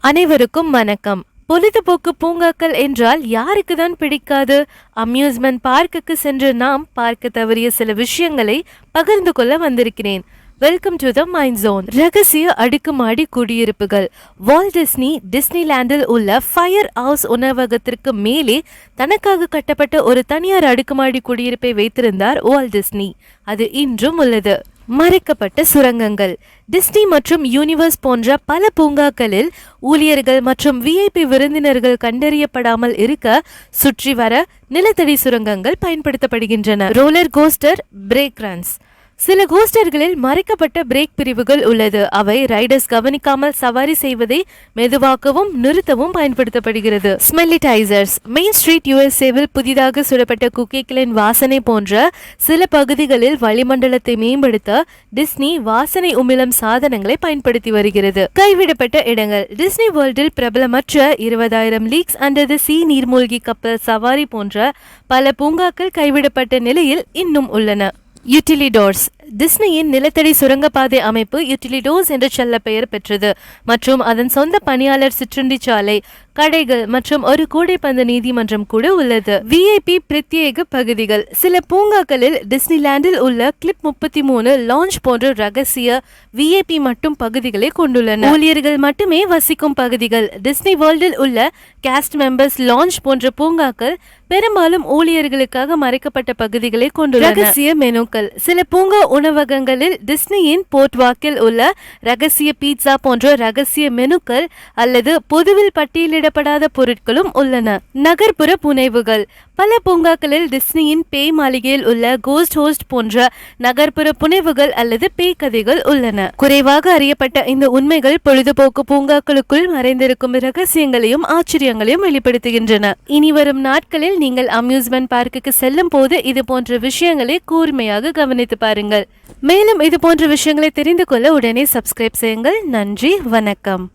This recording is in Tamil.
அனைவருக்கும் வணக்கம். பொழுதுபோக்கு பூங்காக்கள் என்றால் யாருக்கு தான் பிடிக்காது? அம்யூஸ்மெண்ட் பார்க்குக்கு சென்று நாம் பார்க்க தவறிய சில விஷயங்களை பகிர்ந்து கொள்ள வந்திருக்கிறேன். Welcome to the mind zone. ரகசிய அடுக்குமாடி குடியிருப்புகள். வால்ட் டிஸ்னி டிஸ்னிலாண்டில் உள்ள ஃபயர் ஹவுஸ் உணவகத்திற்கு மேலே தனக்காக கட்டப்பட்ட ஒரு தனியார் அடுக்குமாடி குடியிருப்பை வைத்திருந்தார் வால்ட் டிஸ்னி. அது இன்றும் உள்ளது. மறைக்கப்பட்ட சுரங்கங்கள். டிஸ்னி மற்றும் யூனிவர்ஸ் போன்ற பல பூங்காக்களில் ஊழியர்கள் மற்றும் விஐபி விருந்தினர்கள் கண்டறியப்படாமல் இருக்க சுற்றி வர நிலத்தடி சுரங்கங்கள் பயன்படுத்தப்படுகின்றன. Roller coaster, break runs. சில கோஸ்டர்களில் மறைக்கப்பட்ட பிரேக் பிரிவுகள் உள்ளது. அவை ரைடர்ஸ் கவனிக்காமல் சவாரி செய்வதை மெதுவாக்கவும் நிறுத்தவும் பயன்படுத்தப்படுகிறது. ஸ்மெல்லிடைசர்ஸ். மெயின் ஸ்ட்ரீட் யுஎஸ்ஏவில் புதிதாக சுடப்பட்ட குக்கீகளின் வாசனை போன்ற சில பகுதிகளில் வளிமண்டலத்தை மேம்படுத்த டிஸ்னி வாசனை உமிழும் சாதனங்களை பயன்படுத்தி வருகிறது. கைவிடப்பட்ட இடங்கள். டிஸ்னி வேர்ல்டில் பிரபலமற்ற 20,000 லீக்ஸ் அண்டர் தி சீ நீர்மூழ்கி கப்பல் சவாரி போன்ற பல பூங்காக்கள் கைவிடப்பட்ட நிலையில் இன்னும் உள்ளன. யூட்டிலிடோர்ஸ். டிஸ்னியின் நிலத்தடி சுரங்கப்பாதை அமைப்பு யூட்டிலிடோர்ஸ் என்று சொல்ல பெயர் பெற்றது மற்றும் அதன் சொந்த பணியாளர் சிற்றுண்டி சாலை, கடைகள் மற்றும் ஒரு கூடைப்பந்து நீதிமன்றம் கூட உள்ளது. விஐபி பிரத்யேக பகுதிகள். சில பூங்காக்களில் டிஸ்னிலாண்டில் உள்ள கிளிப் 33 லான்ச் போன்ற ரகசிய விஐபி மட்டும் பகுதிகளை கொண்டுள்ளன. ஊழியர்கள் மட்டுமே வசிக்கும் பகுதிகள். டிஸ்னி வேர்ல்டில் உள்ள காஸ்ட் மெம்பர்ஸ் லான்ச் போன்ற பூங்காக்கள் பெரும்பாலும் ஊழியர்களுக்காக மறைக்கப்பட்ட பகுதிகளை கொண்டுள்ளன. ரகசிய மெனுக்கள். சில பூங்கா உணவகங்களில் டிஸ்னியின் போர்ட்வாக்கில் உள்ள ரகசிய பீட்சா போன்ற ரகசிய மெனுக்கள் அல்லது பொதுவில் பட்டியலிடப்படாத பொருட்களும் உள்ளன. நகர்ப்புற புனைவுகள். பல பூங்காக்களில் டிஸ்னியின் பேய் மாளிகையில் உள்ள கோஸ்ட் ஹோஸ்ட் போன்ற நகர்ப்புற புனைவுகள் அல்லது பேய் கதைகள் உள்ளன. குறைவாக அறியப்பட்ட இந்த உண்மைகள் பொழுதுபோக்கு பூங்காக்களுக்குள் மறைந்திருக்கும் ரகசியங்களையும் ஆச்சரியங்களையும் வெளிப்படுத்துகின்றன. இனி வரும் நாட்களில் நீங்கள் அம்யூஸ்மெண்ட் பார்க்குக்கு செல்லும் போது இது போன்ற விஷயங்களை கூர்மையாக கவனித்து பாருங்கள். மேலும் இது போன்ற விஷயங்களை தெரிந்து கொள்ள உடனே சப்ஸ்கிரைப் செய்யுங்கள். நன்றி, வணக்கம்.